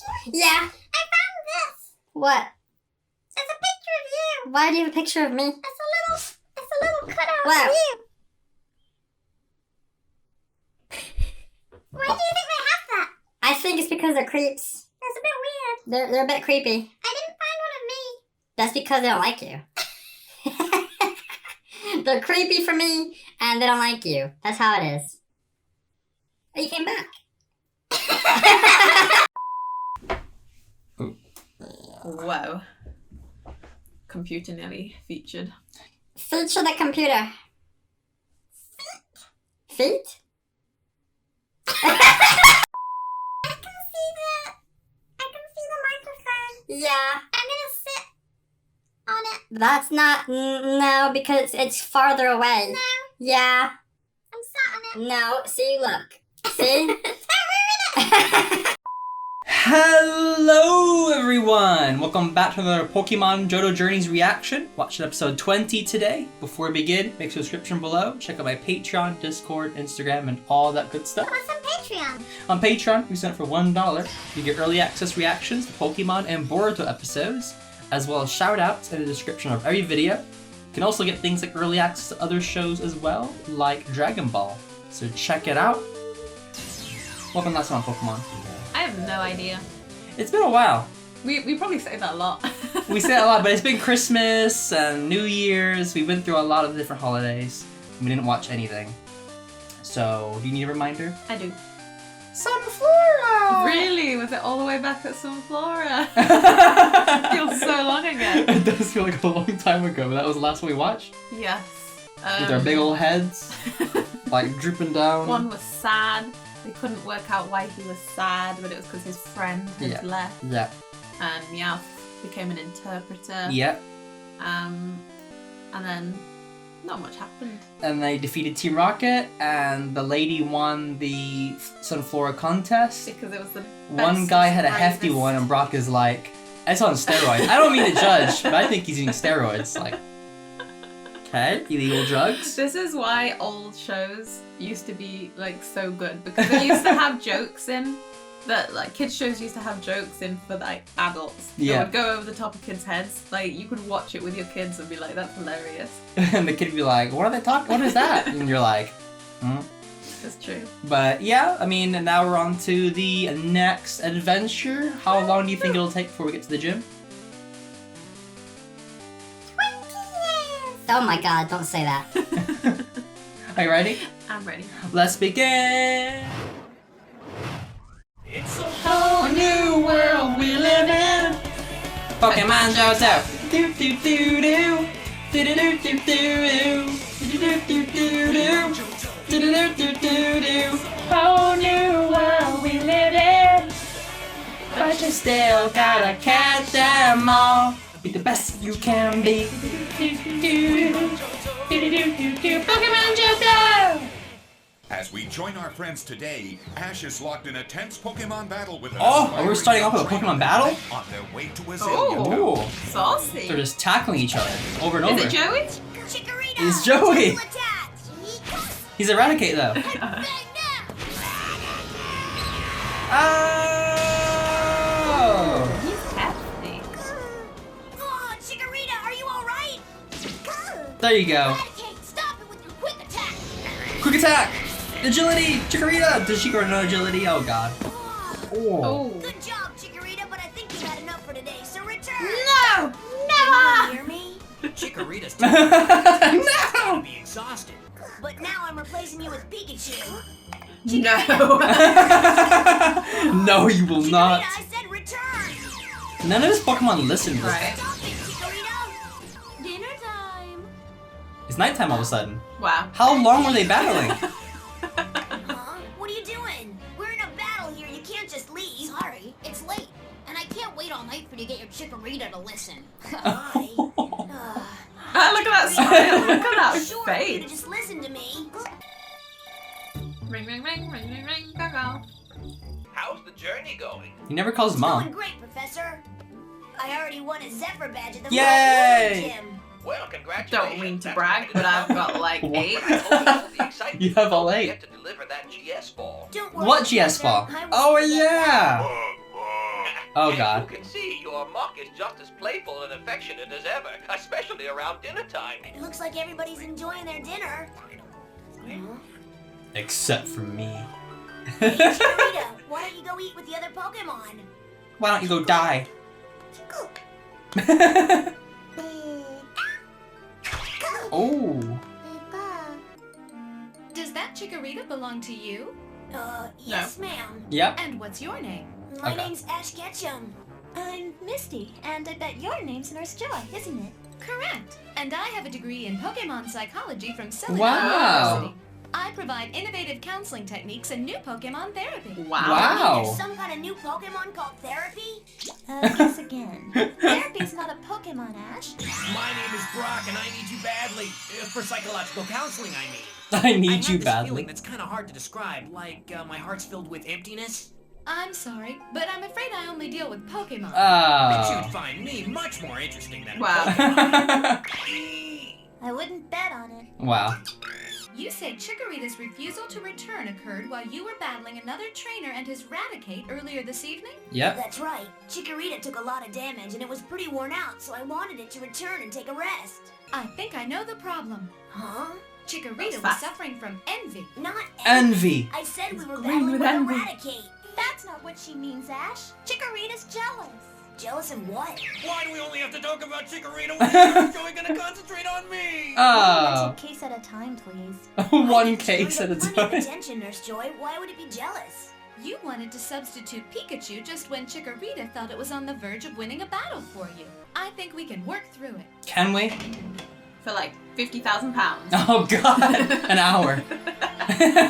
picture? Yeah. I found this. What? It's a picture of you. Why do you have a picture of me? It's a little cutout Wow. of you. Why do you think they have that? I think it's because they're creeps. It's a bit weird. They're a bit creepy. I didn't find one of me. That's because they don't like you. They're creepy for me, and they don't like you. That's how it is. Oh, you came back. Whoa. Computer nearly featured. Feature the computer. Feet? I can see the microphone. Yeah. I'm gonna sit on it. That's not... No, because it's farther away. No, Yeah. I'm sat on it. No. See, look. See? Hello everyone! Welcome back to another Pokemon Johto Journeys reaction. Watching episode 20 today. Before we begin, make sure description below. Check out my Patreon, Discord, Instagram, and all that good stuff. What's on Patreon? On Patreon, we send for $1. You get early access reactions to Pokemon and Boruto episodes, as well as shoutouts in the description of every video. You can also get things like early access to other shows as well, like Dragon Ball. So check it out. Welcome last time on Pokemon. I have no idea. It's been a while. We probably say that a lot. We say it a lot, but it's been Christmas and New Year's. We've been through a lot of different holidays. We didn't watch anything. So, do you need a reminder? I do. Sunflora! Really? Was it all the way back at Sunflora? Feels so long ago. It does feel like a long time ago, but that was the last one we watched. Yes. With our big old heads, like drooping down. One was sad. They couldn't work out why he was sad, but it was because his friend had left. Yeah. And Meowth became an interpreter. Yeah. And then not much happened. And they defeated Team Rocket, and the lady won the Sunflora contest. Because it was the One guy had a hefty one, and Brock is like, it's on steroids. I don't mean to judge, but I think he's using steroids. Like, okay, illegal drugs. This is why old shows used to be like so good, because they used to have jokes in that, like, kids shows used to have jokes in for like adults. Yeah. That would go over the top of kids' heads. Like, you could watch it with your kids and be like, that's hilarious. And the kid would be like, what are they talking? What is that? And you're like, hmm. That's true. But yeah, I mean, now we're on to the next adventure. How long do you think it'll take before we get to the gym? 20 years. Oh my god, don't say that. Are you ready? I'm ready. Let's begin! It's a whole new world we live in! Pokemon Johto! Do do do do! Do do do do do! Do do do do do! Do do do do do! Whole new world we live in! But you still gotta catch them all! Be the best you can be! Pokemon Johto! As we join our friends today, Ash is locked in a tense Pokemon battle with an Oh, we're starting off with a Pokemon battle? on their way to Azalea. Oh, Saucy. they're just tackling each other over and over. Is it Joey? Chikorita. It's Joey. Double attack. He's Eradicate though. Bang now. Oh! He's hefty. Oh, Chikorita, are you alright? There you go. Eradicate, stop it with your quick attack. Quick attack! Agility! Chikorita! Does Chikorita know agility? Oh god. Oh. Oh. Good job, Chikorita, but I think you've had enough for today, so return. No! Can you hear me? Chikorita's No! be exhausted. But now I'm replacing you with Pikachu. No. No, you will Chikorita, not. I said return. None of his Pokemon listen to this. Right. Stop it, Chikorita. Dinner time. It's nighttime all of a sudden. Wow. How long were they battling? Huh? What are you doing? We're in a battle here. You can't just leave. Sorry, it's late, and I can't wait all night for you to get your Chikorita to listen. Hi. Look at that smile. Look at that Sure, for you to face. just listen to me. Ring, ring, ring, ring, ring, ring, go, go. How's the journey going? He never calls It's mom. going great, Professor. I already won a Zephyr badge at the Yay! Gym. Well, congratulations. Don't mean to brag, but I've got like 8. You have all 8. Get to deliver that GS ball. Don't worry, What GS Professor. ball? I will Oh get yeah! Oh As god. you can see, your mock is just as playful and affectionate as ever, especially around dinner time. It looks like everybody's enjoying their dinner. Except for me. Hey, Chikorita, why don't you go eat with the other Pokemon? Why don't you go die? Oh. Does that Chikorita belong to you? Yes, ma'am. Yep. And what's your name? My Okay. name's Ash Ketchum. I'm Misty, and I bet your name's Nurse Joy, isn't it? Correct. And I have a degree in Pokemon psychology from Ceballos Wow. University. I provide innovative counseling techniques and new Pokemon therapy. Wow. There's some kind of new Pokemon called Therapy? Guess again. Therapy's not a Pokemon, Ash. My name is Brock, and I need you badly. For psychological counseling, I mean. I I need have you this badly. feeling that's kind of hard to describe, like my heart's filled with emptiness. I'm sorry, but I'm afraid I only deal with Pokemon. But Oh. you'd find me much more interesting than Wow. I wouldn't bet on it. Wow. You say Chikorita's refusal to return occurred while you were battling another trainer and his Raticate earlier this evening? Yep. That's right. Chikorita took a lot of damage and it was pretty worn out, so I wanted it to return and take a rest. I think I know the problem. Huh? Chikorita was Fast. suffering from envy. Not Envy. I said we were green battling with with envy. Eradicate. That's not what she means, Ash. Chikorita's jealous. Jealous of what? Why do we only have to talk about Chikorita when Joey gonna concentrate on me? Oh. One case at a time, please. One I give case at a Chikorita plenty of time. attention, Nurse Joy. Why would it be jealous? You wanted to substitute Pikachu just when Chikorita felt it was on the verge of winning a battle for you. I think we can work through it. Can we? For like £50,000. Oh god. An hour.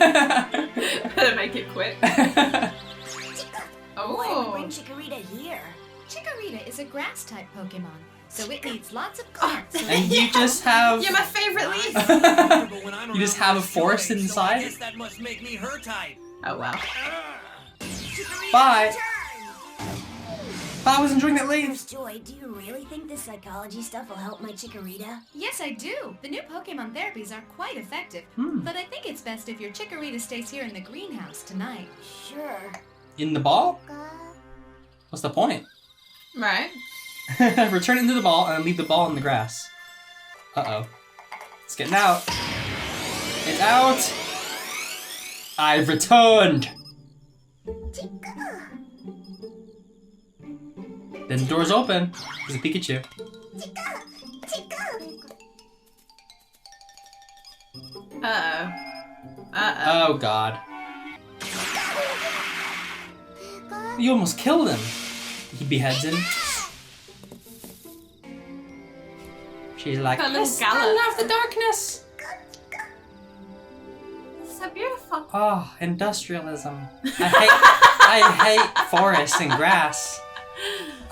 Better make it quick. Why Oh. bring Chikorita here? Chikorita is a grass-type Pokemon, so it needs lots of plants. And you just have. You're my favorite leaf. You just have a forest inside? So I guess that must make me her type. Oh wow. Chikorita, Bye. return! I was enjoying that leaf. Nurse Joy, do you really think this psychology stuff will help my Chikorita? Yes, I do. The new Pokemon therapies are quite effective, Hmm. but I think it's best if your Chikorita stays here in the greenhouse tonight. Sure. In the ball? What's the point? Right. Return it into the ball and leave the ball in the grass. Uh-oh. It's getting out. It's out! I've returned! Then the door's open. There's a Pikachu. Uh-oh. Uh-oh. Oh god. You almost killed him. He beheads him. She's like, That little "Yes, I gallop." love the darkness. It's so beautiful. Oh, industrialism. I hate forests and grass.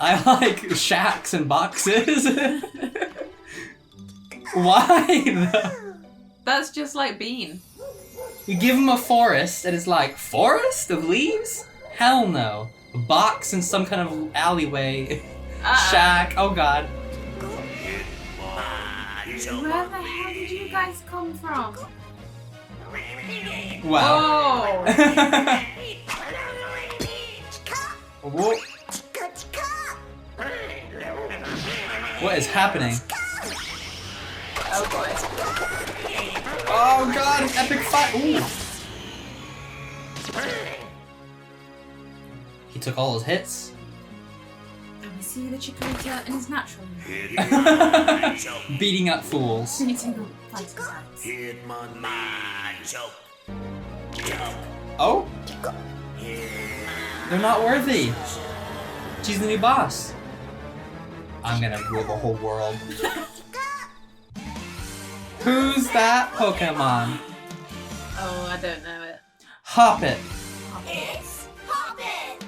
I like shacks and boxes. Why though? That's just like Bean. You give him a forest and it's like, forest of leaves? Hell no. A box in some kind of alleyway. Shack. Oh god. Where the hell did you guys come from? Wow. Oh! Whoa. What is happening? Oh boy. Oh god, an epic fight! Ooh. He took all his hits. And we see the Chikorita in his natural form. Beating up fools. Beating up fighting types. Oh? They're not worthy. She's the new boss. I'm gonna rule the whole world. Who's that Pokemon? Oh, I don't know it. Hop it. It's Hoppet!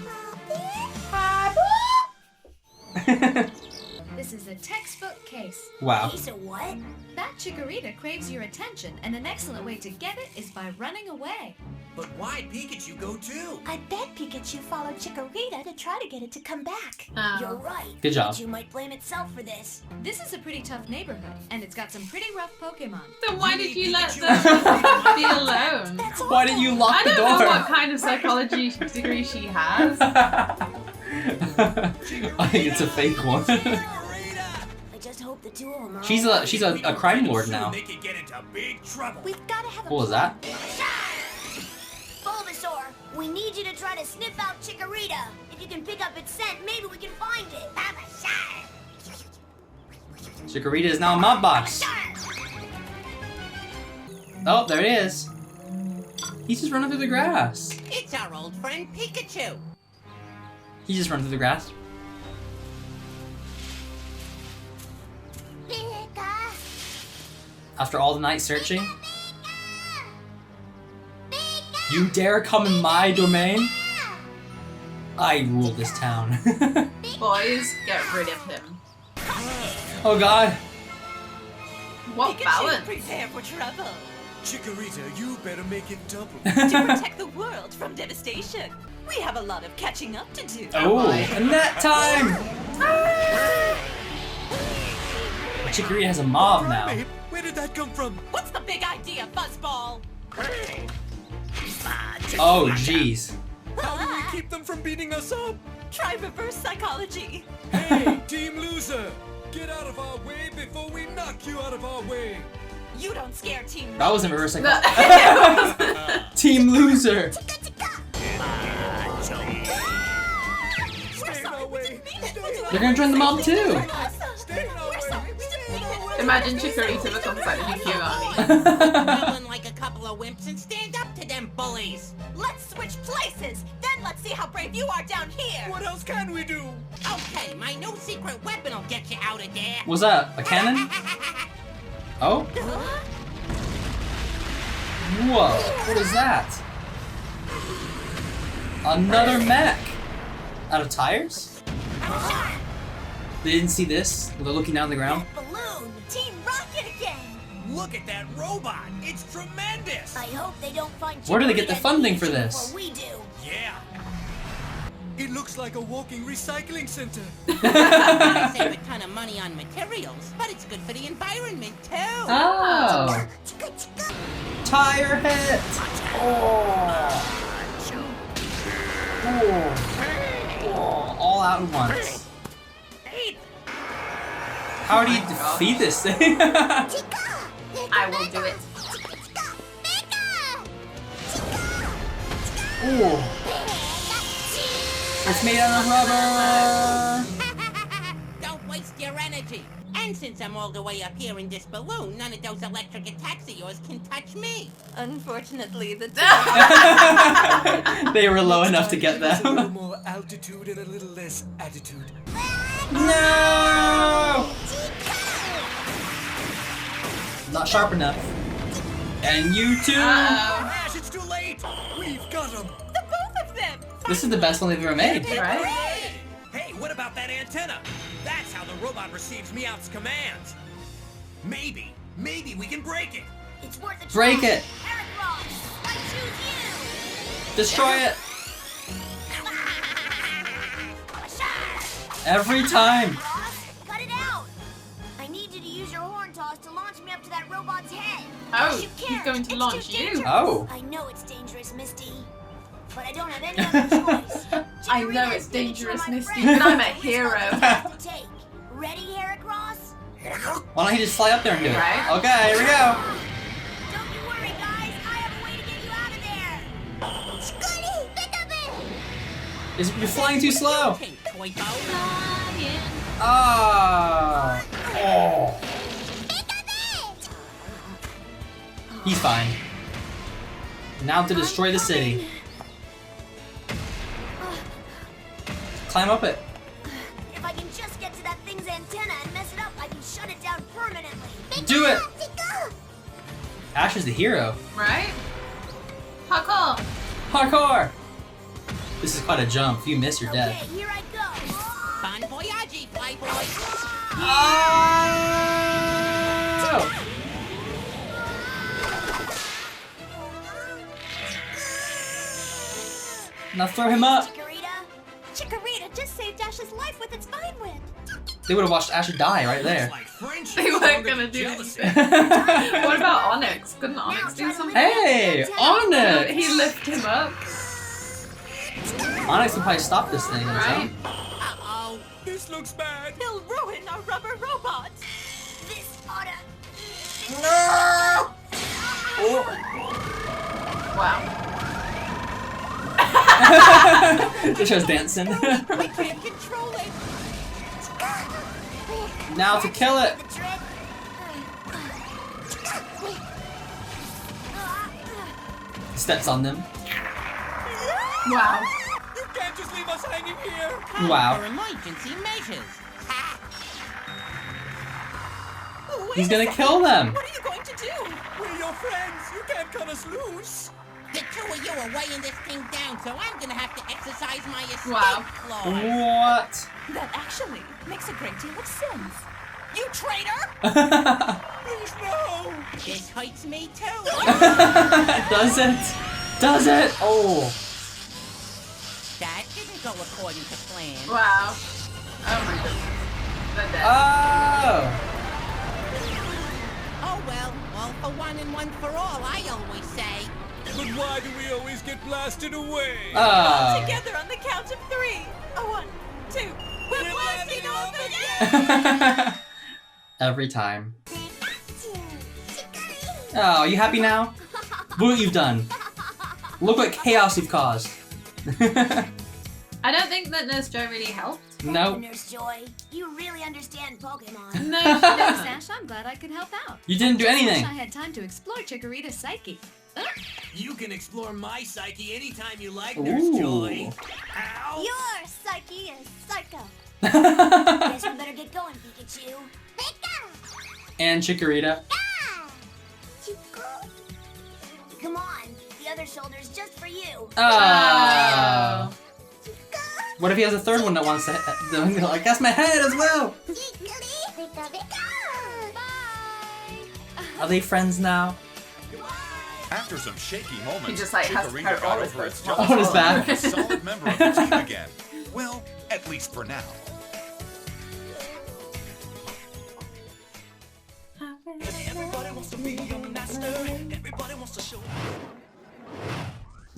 This is a textbook case. Wow. Case of what? That Chikorita craves your attention, and an excellent way to get it is by running away. But why'd Pikachu go too? I bet Pikachu followed Chikorita to try to get it to come back. You're Oh. right. Good job. Pikachu might blame itself for this. This is a pretty tough neighborhood, and it's got some pretty rough Pokemon. Then why did you let Pikachu- them be alone? That's Why didn't you lock I the don't door? know what kind of psychology degree she has. I think it's a fake one. I just hope the two of them are She's a crime lord now. They could get into big trouble. We've got to have a What was that? Bulbasaur, we need you to try to sniff out Chikorita. If you can pick up its scent, maybe we can find it. Chikorita is now a mob boss. Oh, there it is. He's just running through the grass. It's our old friend Pikachu. He's just running through the grass. After all the night searching, you dare come in my domain? I rule this town. Boys, get rid of him. Oh god. What balance? Prepare for trouble. Chikorita, you better make it double. To protect the world from devastation. We have a lot of catching up to do. Oh, and that time! Chikorita has a mob now. Where did that come from? What's the big idea, Fuzzball? Oh, jeez. How do we keep them from beating us up? Try reverse psychology. Hey, team loser! Get out of our way before we knock you out of our way! You don't scare Team That wasn't reverse psychology. Team loser. Stay in our way! They're gonna join the mob too. Stay in our way! Imagine Chikorita becomes like Pikachu. Run like a couple of wimps and stand up to them bullies. Let's switch places. Then let's see how brave you are down here. What else can we do? Okay, my new secret weapon will get you out of there. Was that a cannon? Oh? Whoa, what is that? Another mech! Out of tires? They didn't see this? They're looking down the ground? Balloon. Team Rocket again. Look at that robot! It's tremendous! I hope they don't find Where do they get the Chikorita funding for Pikachu this? before we do. Yeah! It looks like a walking recycling center. I save a ton of money on materials, but it's good for the environment too. Oh! Tire hit! Oh! Oh, all out at once. How do you defeat this thing? I will do it. Oh! It's made out of rubber! Don't waste your energy. And since I'm all the way up here in this balloon, none of those electric attacks of yours can touch me. Unfortunately, the They were low enough to get A little them. more altitude and a little less attitude. No! Not sharp enough. And you too! Ash, it's too late! We've got him! the both of them. This is the best one they've ever made. Right? Hey, what about that antenna? That's how the robot receives Meowth's commands. Maybe we can break it. It's worth a Break try. it! Eric Ross, I choose you. Destroy it! Every time! Ross, cut it out. I need you to use your horn toss to launch me up to that robot's head. Oh, You he's can't. going to It's launch too you. dangerous. Oh. I know it's dangerous, Misty, but I don't have any other choice. I know Chikorita it's and Pikachu dangerous, are my Misty, friends. but I'm a Which one hero. do you have to take? Ready, Eric Ross? Why don't you just fly up there and do it? Right. Okay, here we go. Don't you worry, guys. I have a way to get you out of there. Scooty, pick up it. You're flying too slow. Think, toy boat. Oh. Oh. Pick up it. He's fine. Now to destroy the city. Climb up it. If I can just get to that thing's antenna and mess it up, I can shut it down permanently. Do it! Ash is the hero. Right? Parkour! Parkour! This is quite a jump. If you miss, you're dead. Okay, here I go. Bon voyage, playboy. Oh! Now throw him up. Chikorita just saved Ash's life with its vine whip. They would have watched Ash die right there. Like friendship They weren't stronger gonna than do jealousy. anything. What about Onyx? Couldn't Onyx do something? Hey, Onyx! He lifted him up. Onyx will probably stop this thing. Right? Uh-oh. This looks bad. He'll ruin our rubber robots. This oughta... No! Wow. Just shows dancing. We can't control it. Now to kill it. Steps on them. Wow. You can't just leave us hanging here. Time Wow. for emergency measures. He's gonna kill them. What are you going to do? We're your friends. You can't cut us loose. The two of you are weighing this thing down, so I'm gonna have to exercise my escape Wow. clause. What? That actually makes a great deal of sense. You traitor! Please, no. This hurts me too. Does it? Does it? Oh. That didn't go according to plan. Wow. Oh my goodness. They're dead. Oh. Oh well, all for one and one for all, I always say. But why do we always get blasted away? Oh. Together on the count of 3. 1, 2. We're blasting off again! Every time. Oh, you happy now? Look what you've done. Look what chaos you've caused. I don't think that Nurse Joy really helped. Nope. Nurse Joy, you really understand Pokemon. No, No, she doesn't. Sash, I'm glad I could help out. You didn't do I anything. had time to explore Chikorita's psyche. You can explore my psyche anytime you like, Nurse Joy. Ow! Your psyche is psycho. Guess we better get going, Pikachu. And Chikorita. Come on, the other shoulder's just for you. Oh. What if he has a third one that wants to like, that's my head as well? Are they friends now? After some shaky moments, He just, like, has Chikorita her got on over his its first jealousy one. On his back. and is a solid member of the team again. Well, at least for now.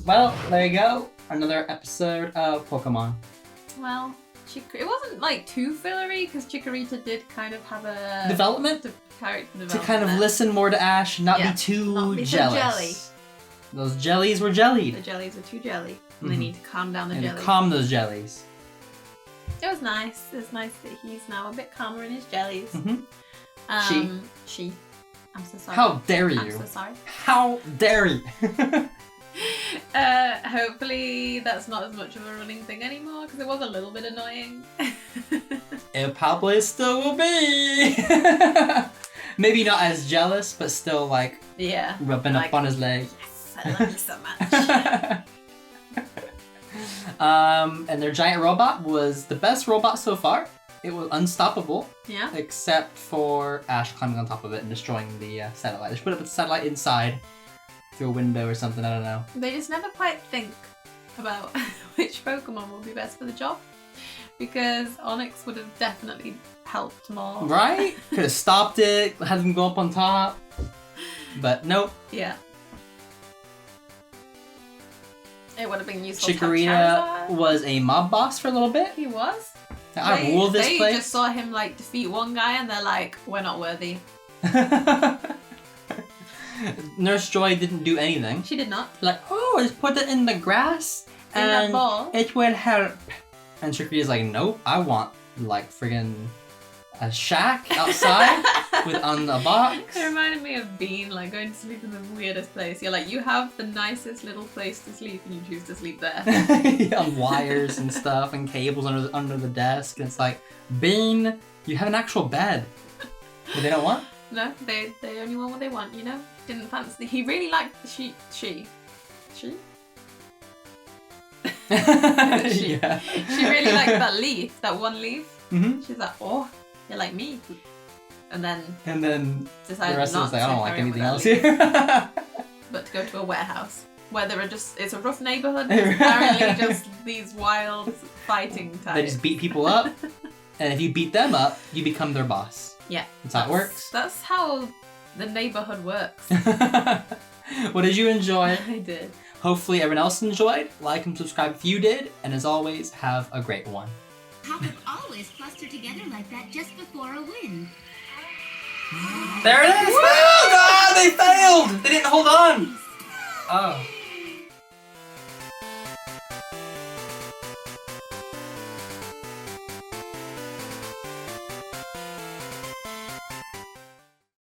Well, there you go. Another episode of Pokemon. Well, it wasn't like too fillery because Chikorita did kind of have a Development? character To development. kind of listen more to Ash, not Yeah, be too not be so jealous. jelly. Those jellies were jellied. The jellies are too jelly, and they Mhm. need to calm down the And jellies. calm those jellies. It was nice. It's nice that he's now a bit calmer in his jellies. Mhm. She. I'm so sorry. How dare I'm you? so sorry. How dare you? Hopefully that's not as much of a running thing anymore because it was a little bit annoying. It probably still will be. Maybe not as jealous, but still like Yeah. rubbing like, up on his leg. Yes, I love you so much. And their giant robot was the best robot so far. It was unstoppable, Yeah. except for Ash climbing on top of it and destroying the satellite. They should put the satellite inside through a window or something, I don't know. They just never quite think about which Pokemon will be best for the job. Because Onyx would have definitely helped more. Right? Could have stopped it, had them go up on top. But nope. Yeah. It would have been useful to have Chikorita Charizard. was a mob boss for a little bit. He was. I rule this they place. just saw him like defeat one guy and they're like, we're not worthy. Nurse Joy didn't do anything. She did not. Like, oh, just put it in the grass In that and bowl. it will help. And Chikorita's like, nope, I want like friggin' a shack outside with on a box. It reminded me of Bean, like going to sleep in the weirdest place. You're like, you have the nicest little place to sleep and you choose to sleep there. On wires and stuff and cables under the desk. And it's like, Bean, you have an actual bed. But they don't want? No, they only want what they want, you know? Didn't fancy. He really liked the she? Yeah. She really liked that leaf, that one leaf. Mm-hmm. She's like, oh, you're like me. And then the decided rest of not us like, I to don't like carry on anything with else that here. but to go to a warehouse where there are it's a rough neighborhood. There's apparently just these wild fighting types. They just beat people up, and if you beat them up, you become their boss. Yeah. That's how it works. That's how the neighborhood works. What did you enjoy? I did. Hopefully everyone else enjoyed. Like and subscribe if you did. And as always, have a great one. Topic always cluster together like that just before a win. There it is! Oh god, they failed! They didn't hold on! Oh.